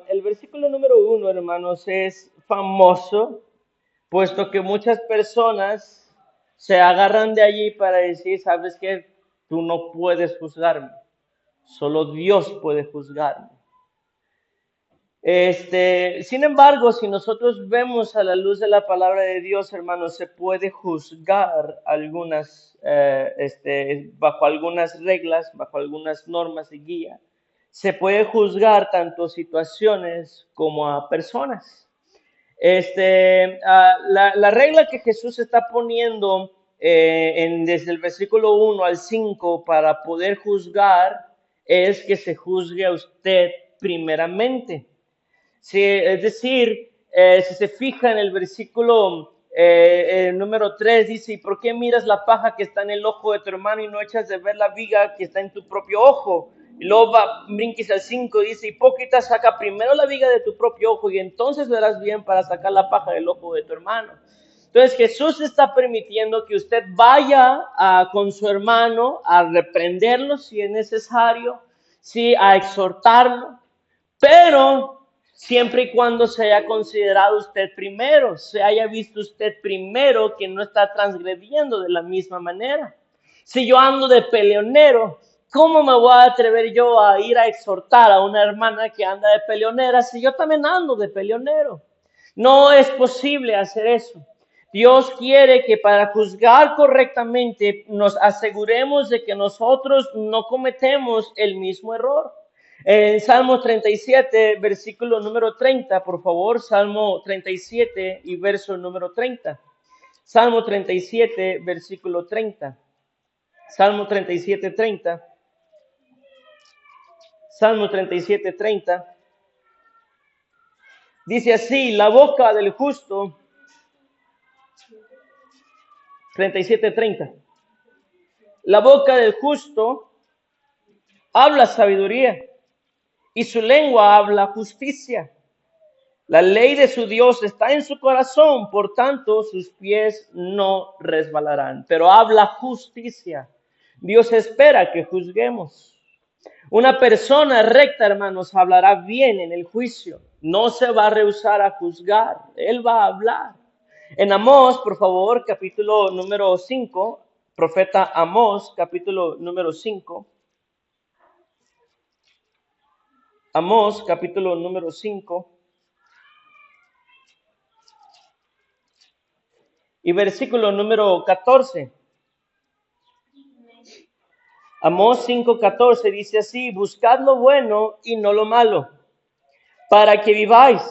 el versículo número 1, hermanos, es famoso, puesto que muchas personas se agarran de allí para decir, ¿sabes qué? Tú no puedes juzgarme, solo Dios puede juzgarme. Sin embargo, si nosotros vemos a la luz de la palabra de Dios, hermanos, se puede juzgar bajo algunas reglas, bajo algunas normas y guía. Se puede juzgar tanto situaciones como a personas. La regla que Jesús está poniendo desde el versículo 1 al 5 para poder juzgar es que se juzgue a usted primeramente. Sí, es decir, si se fija en el versículo número 3, dice, ¿y por qué miras la paja que está en el ojo de tu hermano y no echas de ver la viga que está en tu propio ojo? Y luego brinques al 5, dice, hipócrita, saca primero la viga de tu propio ojo y entonces verás bien para sacar la paja del ojo de tu hermano. Entonces Jesús está permitiendo que usted vaya con su hermano a reprenderlo si es necesario, sí, a exhortarlo, pero siempre y cuando se haya considerado usted primero, se haya visto usted primero que no está transgrediendo de la misma manera. Si yo ando de peleonero, ¿cómo me voy a atrever yo a ir a exhortar a una hermana que anda de peleonera si yo también ando de peleonero? No es posible hacer eso. Dios quiere que para juzgar correctamente nos aseguremos de que nosotros no cometemos el mismo error. En Salmo 37, versículo número 30, por favor, Salmo 37 y verso número 30. Salmo 37, versículo 30. Salmo 37, 30. Salmo 37, 30. Dice así, la boca del justo, 37, 30. La boca del justo habla sabiduría y su lengua habla justicia. La ley de su Dios está en su corazón, por tanto sus pies no resbalarán. Pero habla justicia. Dios espera que juzguemos. Una persona recta, hermanos, hablará bien en el juicio. No se va a rehusar a juzgar. Él va a hablar. En Amós, por favor, capítulo número 5, profeta Amós, capítulo número 5. Amós, capítulo número 5. Y versículo número 14. Amós 5:14 dice así, buscad lo bueno y no lo malo, para que viváis,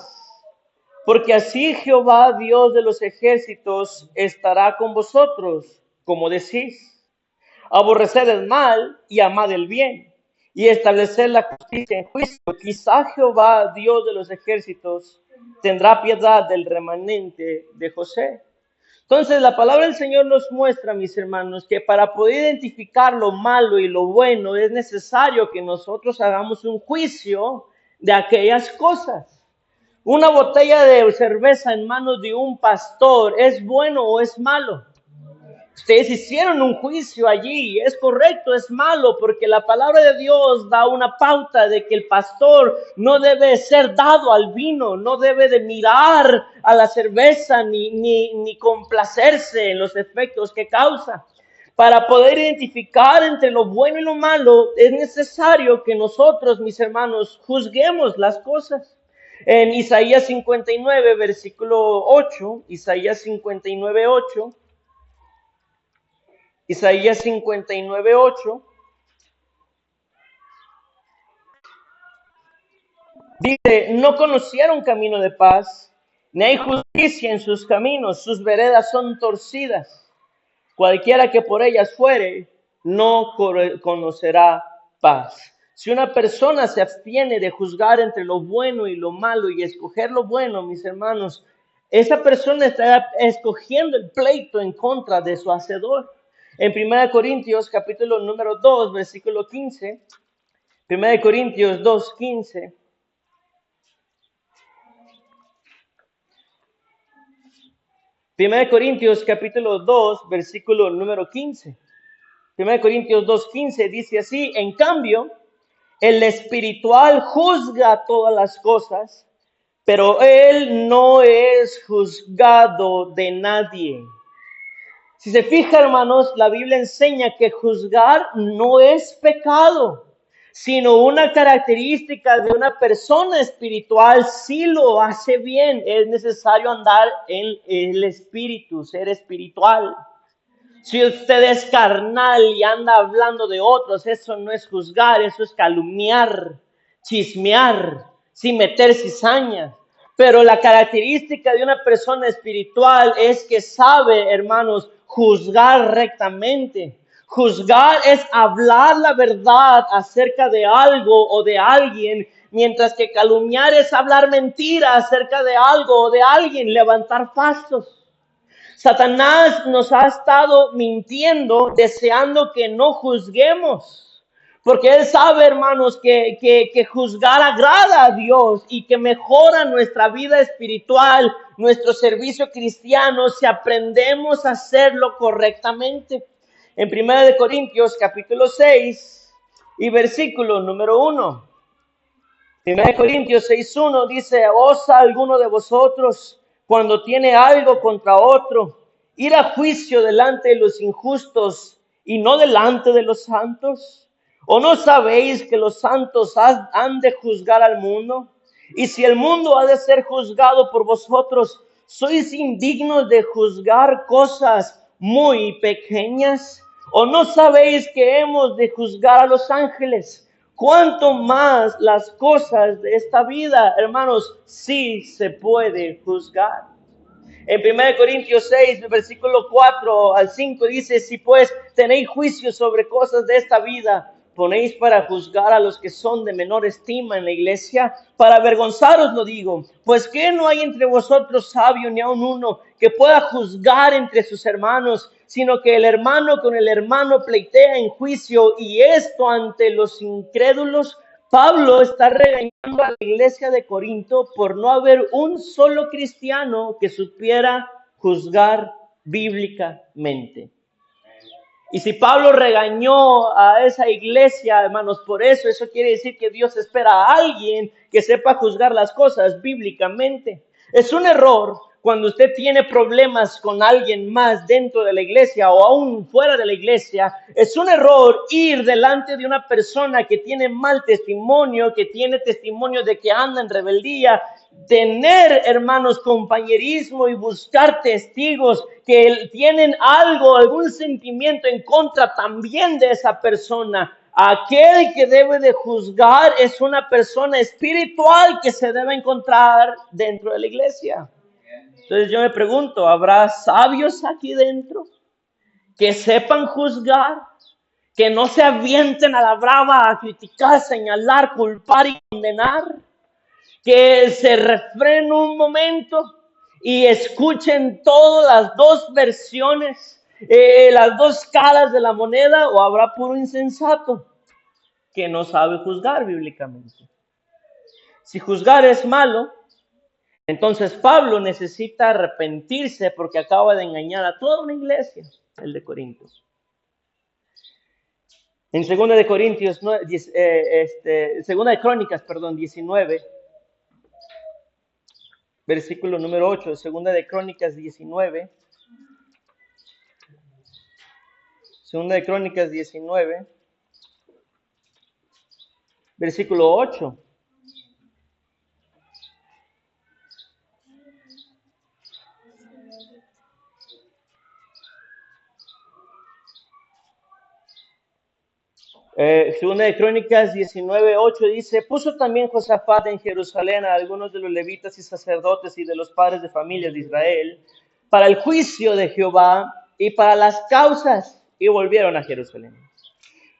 porque así Jehová, Dios de los ejércitos, estará con vosotros, como decís. Aborreced el mal y amad el bien, y establecer la justicia en juicio. Quizá Jehová, Dios de los ejércitos, tendrá piedad del remanente de José. Entonces, la palabra del Señor nos muestra, mis hermanos, que para poder identificar lo malo y lo bueno es necesario que nosotros hagamos un juicio de aquellas cosas. Una botella de cerveza en manos de un pastor, ¿es bueno o es malo? Ustedes hicieron un juicio allí, es correcto, es malo, porque la palabra de Dios da una pauta de que el pastor no debe ser dado al vino, no debe de mirar a la cerveza ni complacerse en los efectos que causa. Para poder identificar entre lo bueno y lo malo, es necesario que nosotros, mis hermanos, juzguemos las cosas. En Isaías 59, versículo 8, Isaías 59, 8, Isaías 59, 8, dice, no conocieron camino de paz, ni hay justicia en sus caminos, sus veredas son torcidas. Cualquiera que por ellas fuere, no conocerá paz. Si una persona se abstiene de juzgar entre lo bueno y lo malo y escoger lo bueno, mis hermanos, esa persona está escogiendo el pleito en contra de su hacedor. En 1 Corintios, capítulo número 2, versículo 15, 1 Corintios 2, 15. 1 Corintios, capítulo 2, versículo número 15. 1 Corintios 2, 15 dice así, en cambio, El espiritual juzga todas las cosas, pero él no es juzgado de nadie. Si se fija, hermanos, la Biblia enseña que juzgar no es pecado, sino una característica de una persona espiritual. Si lo hace bien, es necesario andar en el espíritu, ser espiritual. Si usted es carnal y anda hablando de otros, eso no es juzgar, eso es calumniar, chismear, sin meter cizaña. Pero la característica de una persona espiritual es que sabe, hermanos, juzgar rectamente. Juzgar es hablar la verdad acerca de algo o de alguien, mientras que calumniar es hablar mentira acerca de algo o de alguien, levantar falsos. Satanás nos ha estado mintiendo, deseando que no juzguemos. Porque él sabe, hermanos, que juzgar agrada a Dios y que mejora nuestra vida espiritual, nuestro servicio cristiano, si aprendemos a hacerlo correctamente. En 1 Corintios capítulo 6 y versículo número 1. 1 Corintios 6:1 dice: ¿osa alguno de vosotros, cuando tiene algo contra otro, ir a juicio delante de los injustos y no delante de los santos? ¿O no sabéis que los santos han de juzgar al mundo? Y si el mundo ha de ser juzgado por vosotros, ¿sois indignos de juzgar cosas muy pequeñas? ¿O no sabéis que hemos de juzgar a los ángeles? ¿Cuánto más las cosas de esta vida, hermanos, sí se puede juzgar? En 1 Corintios 6, versículo 4 al 5 dice: si pues tenéis juicio sobre cosas de esta vida, ponéis para juzgar a los que son de menor estima en la iglesia. Para avergonzaros lo digo, pues que no hay entre vosotros sabio ni aun uno que pueda juzgar entre sus hermanos, sino que el hermano con el hermano pleitea en juicio, y esto ante los incrédulos. Pablo está regañando a la iglesia de Corinto por no haber un solo cristiano que supiera juzgar bíblicamente. Y si Pablo regañó a esa iglesia, hermanos, por eso quiere decir que Dios espera a alguien que sepa juzgar las cosas bíblicamente. Es un error cuando usted tiene problemas con alguien más dentro de la iglesia o aún fuera de la iglesia. Es un error ir delante de una persona que tiene mal testimonio, que tiene testimonio de que anda en rebeldía, tener, hermanos, compañerismo y buscar testigos que tienen algo, algún sentimiento en contra también de esa persona. Aquel que debe de juzgar es una persona espiritual que se debe encontrar dentro de la iglesia. Entonces yo me pregunto, ¿habrá sabios aquí dentro que sepan juzgar? Que no se avienten a la brava a criticar, señalar, culpar y condenar. Que se refrenen un momento y escuchen todas las dos versiones, las dos caras de la moneda. ¿O habrá puro insensato que no sabe juzgar bíblicamente? Si juzgar es malo, entonces Pablo necesita arrepentirse porque acaba de engañar a toda una iglesia, el de Corinto. En 2 de Corintios, 2 de Crónicas, 19, versículo número 8, 2 de Crónicas 19. 2 de Crónicas 19, versículo 8. Segunda de Crónicas 19:8 dice: puso también Josafat en Jerusalén a algunos de los levitas y sacerdotes y de los padres de familias de Israel para el juicio de Jehová y para las causas, y volvieron a Jerusalén.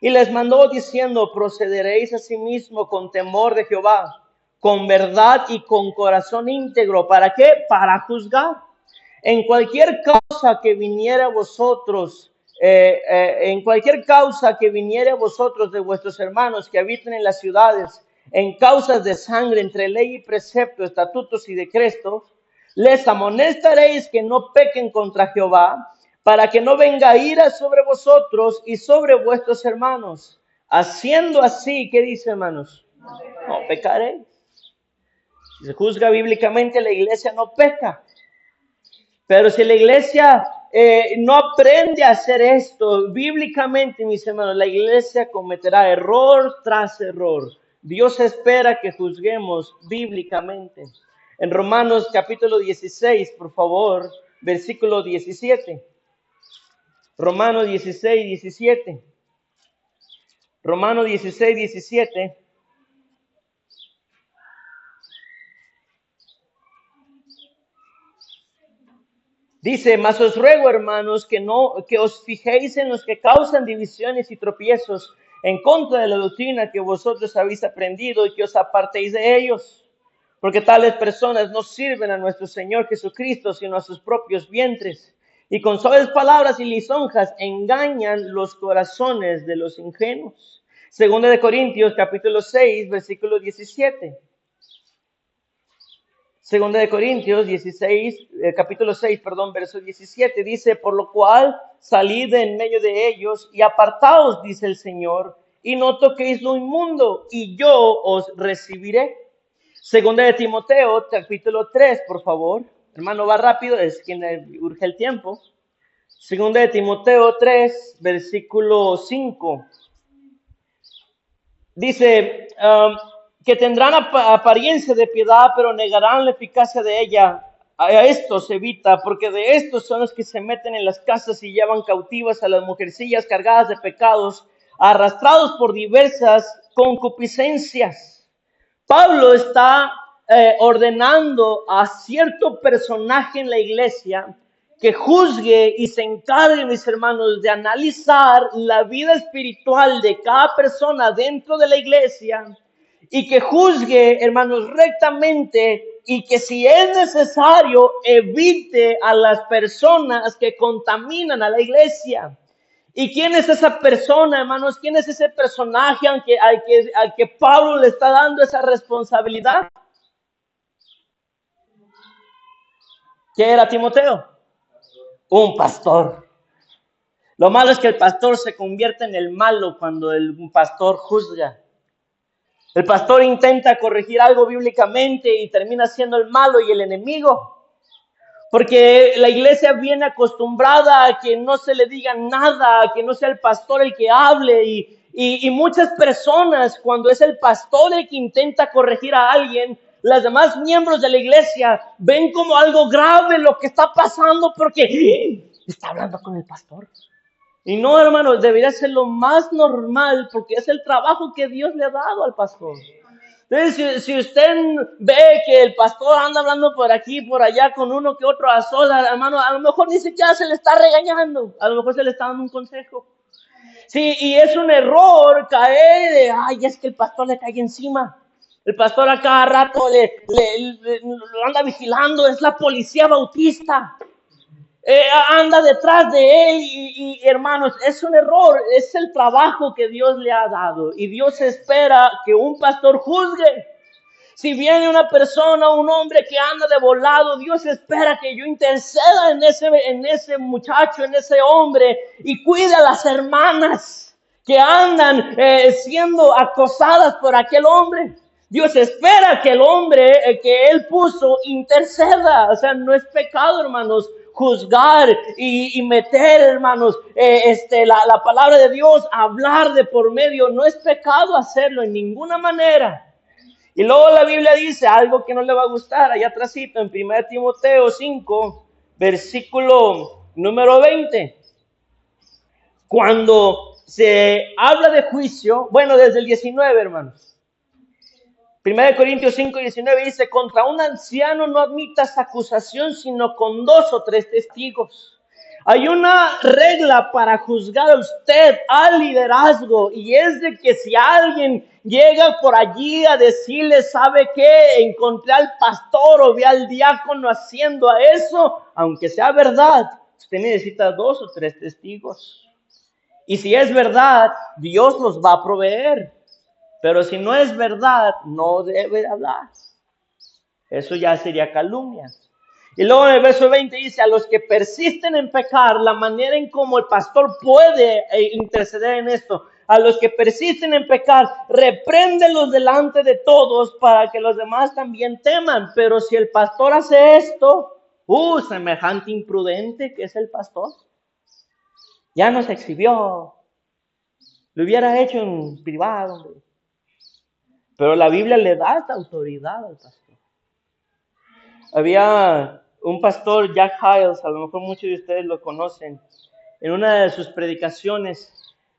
Y les mandó diciendo: procederéis asimismo con temor de Jehová, con verdad y con corazón íntegro. ¿Para qué? Para juzgar. En cualquier causa que viniera a vosotros, en cualquier causa que viniere a vosotros de vuestros hermanos que habiten en las ciudades, en causas de sangre entre ley y precepto, estatutos y decretos, les amonestaréis que no pequen contra Jehová, para que no venga ira sobre vosotros y sobre vuestros hermanos. Haciendo así, ¿qué dice, hermanos? No pecaré. Si se juzga bíblicamente, la iglesia no peca. Pero si la iglesia no aprende a hacer esto, bíblicamente, mis hermanos, la iglesia cometerá error tras error. Dios espera que juzguemos bíblicamente. En Romanos capítulo 16, por favor, versículo 17. Romanos 16, 17. Romanos 16, 17. Dice, mas os ruego, hermanos, que os fijéis en los que causan divisiones y tropiezos en contra de la doctrina que vosotros habéis aprendido y que os apartéis de ellos. Porque tales personas no sirven a nuestro Señor Jesucristo, sino a sus propios vientres. Y con suaves palabras y lisonjas engañan los corazones de los ingenuos. Segunda de Corintios, capítulo 6, versículo 17. Segunda de Corintios 16, capítulo 6, perdón, verso 17, dice, por lo cual salid de en medio de ellos y apartaos, dice el Señor, y no toquéis lo inmundo, y yo os recibiré. Segunda de Timoteo, capítulo 3, por favor. Hermano, va rápido, es quien urge el tiempo. Segunda de Timoteo 3, versículo 5. Dice, que tendrán apariencia de piedad, pero negarán la eficacia de ella. A estos evita, porque de estos son los que se meten en las casas y llevan cautivas a las mujercillas cargadas de pecados, arrastrados por diversas concupiscencias. Pablo está ordenando a cierto personaje en la iglesia que juzgue y se encargue, mis hermanos, de analizar la vida espiritual de cada persona dentro de la iglesia y que juzgue, hermanos, rectamente y que si es necesario evite a las personas que contaminan a la iglesia. ¿Y quién es esa persona, hermanos? ¿Quién es ese personaje al que Pablo le está dando esa responsabilidad? ¿Qué era Timoteo? Un pastor. Lo malo es que el pastor se convierte en el malo cuando el pastor juzga. El pastor intenta corregir algo bíblicamente y termina siendo el malo y el enemigo. Porque la iglesia viene acostumbrada a que no se le diga nada, a que no sea el pastor el que hable. Y muchas personas, cuando es el pastor el que intenta corregir a alguien, los demás miembros de la iglesia ven como algo grave lo que está pasando porque está hablando con el pastor. Y no, hermanos, debería ser lo más normal porque es el trabajo que Dios le ha dado al pastor. Entonces, si usted ve que el pastor anda hablando por aquí, por allá, con uno que otro a solas, hermano, a lo mejor ni siquiera se le está regañando, a lo mejor se le está dando un consejo. Sí, y es un error caer de, ay, es que el pastor le cae encima. El pastor a cada rato lo anda vigilando, es la policía bautista. Anda detrás de él y hermanos, es un error, es el trabajo que Dios le ha dado y Dios espera que un pastor juzgue. Si viene una persona, un hombre que anda de volado, Dios espera que yo interceda en ese muchacho, en ese hombre y cuide a las hermanas que andan siendo acosadas por aquel hombre. Dios espera que el hombre que él puso interceda. O sea, no es pecado, hermanos, juzgar y meter, hermanos, la palabra de Dios, hablar de por medio. No es pecado hacerlo en ninguna manera. Y luego la Biblia dice algo que no le va a gustar, allá atrásito en 1 Timoteo 5, versículo número 20. Cuando se habla de juicio, bueno, desde el 19, hermanos. 1 Corintios 5, 19 dice, contra un anciano no admitas acusación, sino con 2 o 3 testigos. Hay una regla para juzgar a usted al liderazgo y es de que si alguien llega por allí a decirle, ¿sabe qué? Encontré al pastor o vi al diácono haciendo a eso, aunque sea verdad, usted necesita 2 o 3 testigos. Y si es verdad, Dios los va a proveer. Pero si no es verdad, no debe hablar. Eso ya sería calumnia. Y luego en el verso 20 dice, a los que persisten en pecar, la manera en cómo el pastor puede interceder en esto, A los que persisten en pecar, repréndelos delante de todos para que los demás también teman. Pero si el pastor hace esto, semejante imprudente que es el pastor, ya nos exhibió. Lo hubiera hecho en privado, hombre. Pero la Biblia le da esta autoridad al pastor. Había un pastor, Jack Hyles, a lo mejor muchos de ustedes lo conocen, en una de sus predicaciones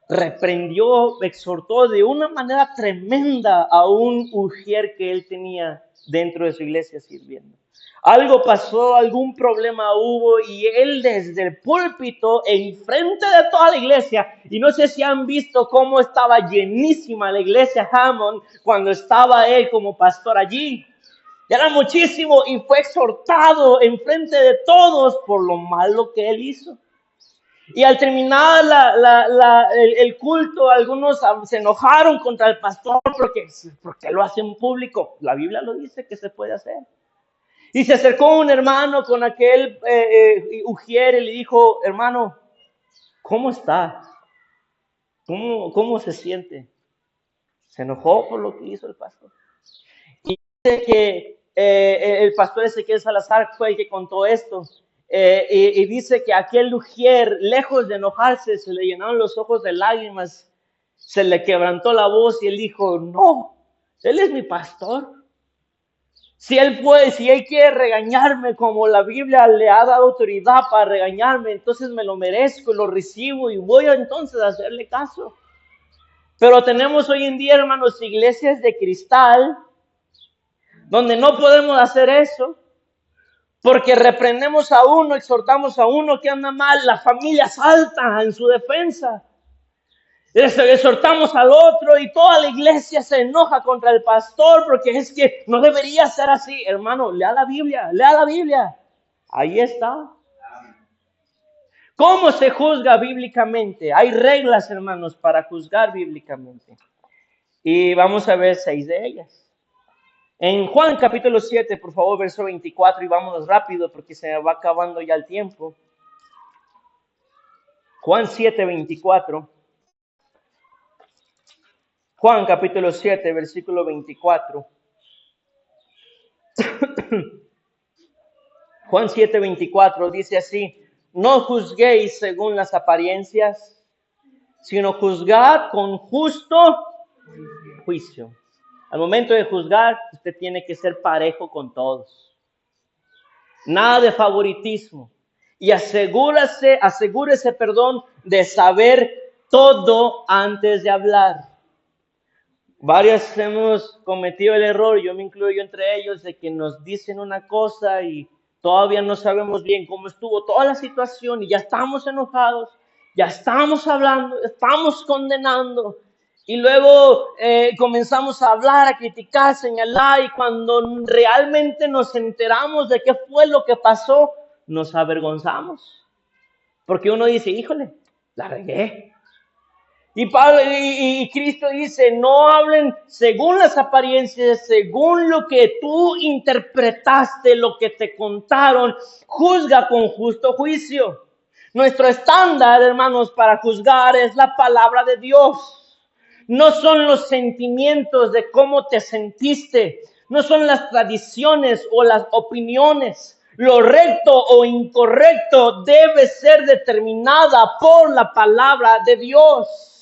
reprendió, exhortó de una manera tremenda a un ujier que él tenía dentro de su iglesia sirviendo. Algo pasó, algún problema hubo y él desde el púlpito, enfrente de toda la iglesia, y no sé si han visto cómo estaba llenísima la iglesia Hammond cuando estaba él como pastor allí. Era muchísimo y fue exhortado enfrente de todos por lo malo que él hizo. Y al terminar el culto, algunos se enojaron contra el pastor porque lo hace en público. La Biblia lo dice que se puede hacer. Y se acercó un hermano con aquel ujier y le dijo, hermano, ¿cómo está? ¿Cómo se siente? Se enojó por lo que hizo el pastor. Y dice que el pastor Ezequiel Salazar fue el que contó esto. Y dice que aquel ujier, lejos de enojarse, se le llenaron los ojos de lágrimas, se le quebrantó la voz y él dijo, no, él es mi pastor. Si él quiere regañarme como la Biblia le ha dado autoridad para regañarme, entonces me lo merezco, lo recibo y voy entonces a hacerle caso. Pero tenemos hoy en día, hermanos, iglesias de cristal, donde no podemos hacer eso, porque reprendemos a uno, exhortamos a uno que anda mal, la familia salta en su defensa. Exhortamos al otro y toda la iglesia se enoja contra el pastor porque es que no debería ser así. Hermano, lea la Biblia. Ahí está. ¿Cómo se juzga bíblicamente? Hay reglas, hermanos, para juzgar bíblicamente. Y vamos a ver 6 de ellas. En Juan capítulo 7, por favor, verso 24, y vámonos rápido porque se me va acabando ya el tiempo. Juan 7, 24. Juan capítulo 7, versículo 24. Juan 7, 24 dice así, no juzguéis según las apariencias, sino juzgad con justo juicio. Al momento de juzgar, usted tiene que ser parejo con todos. Nada de favoritismo. Y asegúrese, de saber todo antes de hablar. Varios hemos cometido el error, yo me incluyo entre ellos, de que nos dicen una cosa y todavía no sabemos bien cómo estuvo toda la situación y ya estamos enojados, ya estamos hablando, estamos condenando. Y luego comenzamos a hablar, a criticar, a señalar, y cuando realmente nos enteramos de qué fue lo que pasó, nos avergonzamos. Porque uno dice, híjole, la regué. Y Pablo y Cristo dice, no hablen según las apariencias, según lo que tú interpretaste, lo que te contaron, juzga con justo juicio. Nuestro estándar, hermanos, para juzgar es la palabra de Dios. No son los sentimientos de cómo te sentiste, no son las tradiciones o las opiniones. Lo recto o incorrecto debe ser determinada por la palabra de Dios.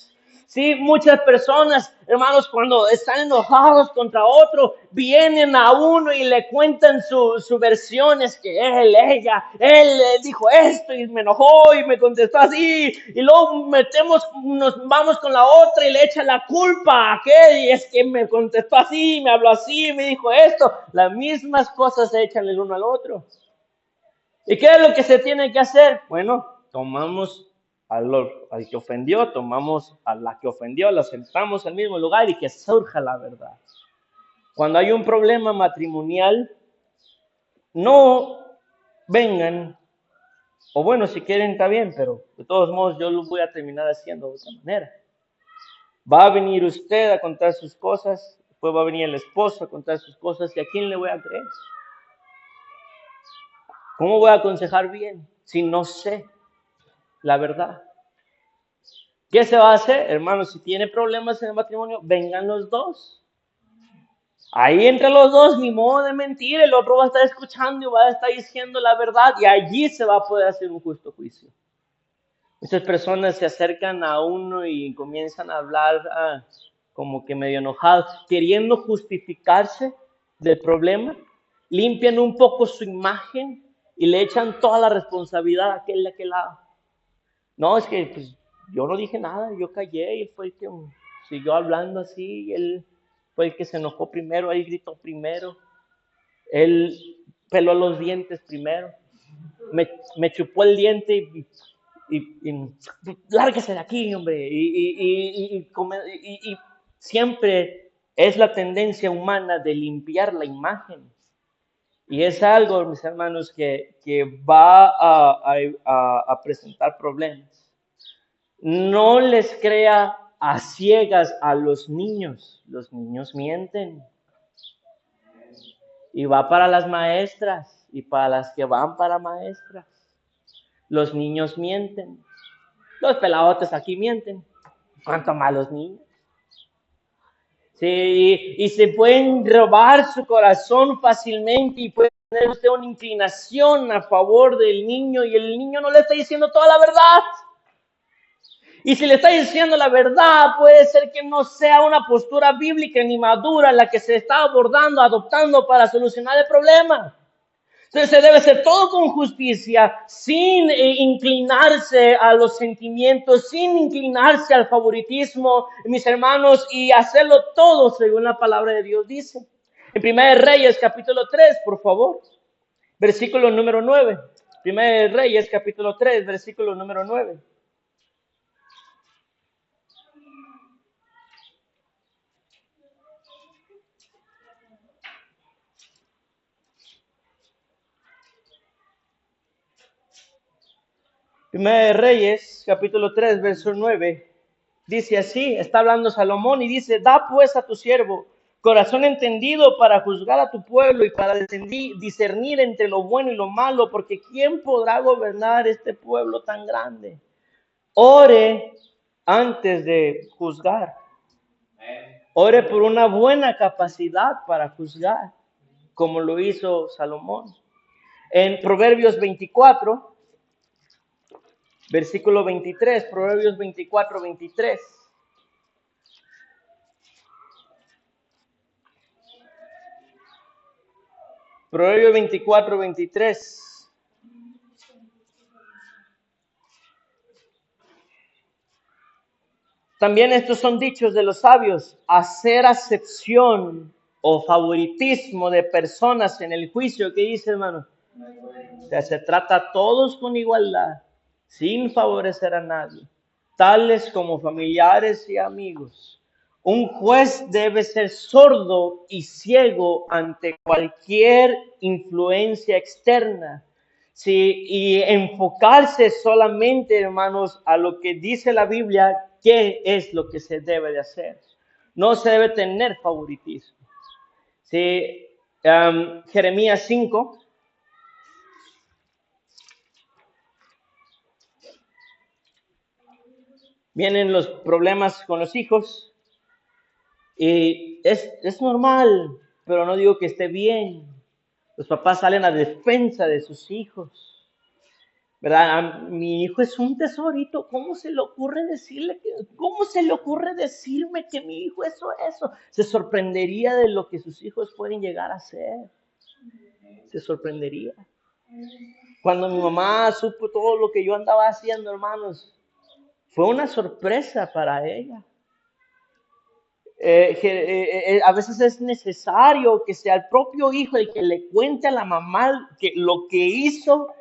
Sí, muchas personas, hermanos, cuando están enojados contra otro, vienen a uno y le cuentan su versión, es que él dijo esto y me enojó y me contestó así, y luego nos vamos con la otra y le echa la culpa a aquel, y es que me contestó así, me habló así, me dijo esto. Las mismas cosas se echan el uno al otro. ¿Y qué es lo que se tiene que hacer? Bueno, tomamos al que ofendió, tomamos a la que ofendió, la sentamos al mismo lugar y que surja la verdad. Cuando hay un problema matrimonial, no vengan, o bueno, si quieren está bien, pero de todos modos yo lo voy a terminar haciendo de otra manera. Va a venir usted a contar sus cosas, después va a venir el esposo a contar sus cosas, ¿y a quién le voy a creer? ¿Cómo voy a aconsejar bien si no sé la verdad? ¿Qué se va a hacer? Hermanos, si tiene problemas en el matrimonio, vengan los dos. Ahí entre los dos, ni modo de mentir, el otro va a estar escuchando y va a estar diciendo la verdad y allí se va a poder hacer un justo juicio. Muchas personas se acercan a uno y comienzan a hablar como que medio enojados, queriendo justificarse del problema, limpian un poco su imagen y le echan toda la responsabilidad a aquel de aquel lado. No, es que pues, yo no dije nada, yo callé y él fue el que siguió hablando así, y él fue el que se enojó primero, él gritó primero, él peló los dientes primero, me chupó el diente y lárguese de aquí, hombre. Y siempre es la tendencia humana de limpiar la imagen. Y es algo, mis hermanos, que va a presentar problemas. No les crea a ciegas a los niños mienten. Y va para las maestras y para las que van para maestras. Los niños mienten. Los peladotes aquí mienten. ¿Cuánto más los niños? Sí, y se pueden robar su corazón fácilmente y puede tener usted una inclinación a favor del niño y el niño no le está diciendo toda la verdad. Y si le está diciendo la verdad, puede ser que no sea una postura bíblica ni madura la que se está abordando, adoptando para solucionar el problema. Entonces se debe hacer todo con justicia, sin inclinarse a los sentimientos, sin inclinarse al favoritismo, mis hermanos, y hacerlo todo según la palabra de Dios dice. En 1 Reyes capítulo 3, por favor, versículo número 9. 1 Reyes capítulo 3, versículo número 9. Primera de Reyes, capítulo 3, verso 9, dice así, está hablando Salomón y dice, da pues a tu siervo corazón entendido para juzgar a tu pueblo y para discernir entre lo bueno y lo malo, porque ¿quién podrá gobernar este pueblo tan grande? Ore antes de juzgar. Ore por una buena capacidad para juzgar, como lo hizo Salomón. En Proverbios 24, versículo 23, Proverbios 24, 23. Proverbios 24, 23. También estos son dichos de los sabios, hacer acepción o favoritismo de personas en el juicio. ¿Qué dice, hermano? O sea, se trata a todos con igualdad, sin favorecer a nadie, tales como familiares y amigos. Un juez debe ser sordo y ciego ante cualquier influencia externa. Sí, y enfocarse solamente, hermanos, a lo que dice la Biblia, qué es lo que se debe de hacer. No se debe tener favoritismo. Sí, Jeremías 5. Vienen los problemas con los hijos y es normal, pero no digo que esté bien. Los papás salen a defensa de sus hijos. ¿Verdad? Mi hijo es un tesorito. ¿Cómo se le ocurre decirme que mi hijo es eso? Se sorprendería de lo que sus hijos pueden llegar a ser. Se sorprendería. Cuando mi mamá supo todo lo que yo andaba haciendo, hermanos, fue una sorpresa para ella. A veces es necesario que sea el propio hijo el que le cuente a la mamá lo que hizo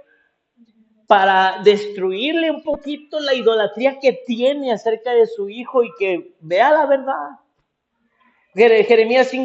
para destruirle un poquito la idolatría que tiene acerca de su hijo y que vea la verdad. Jeremías 5.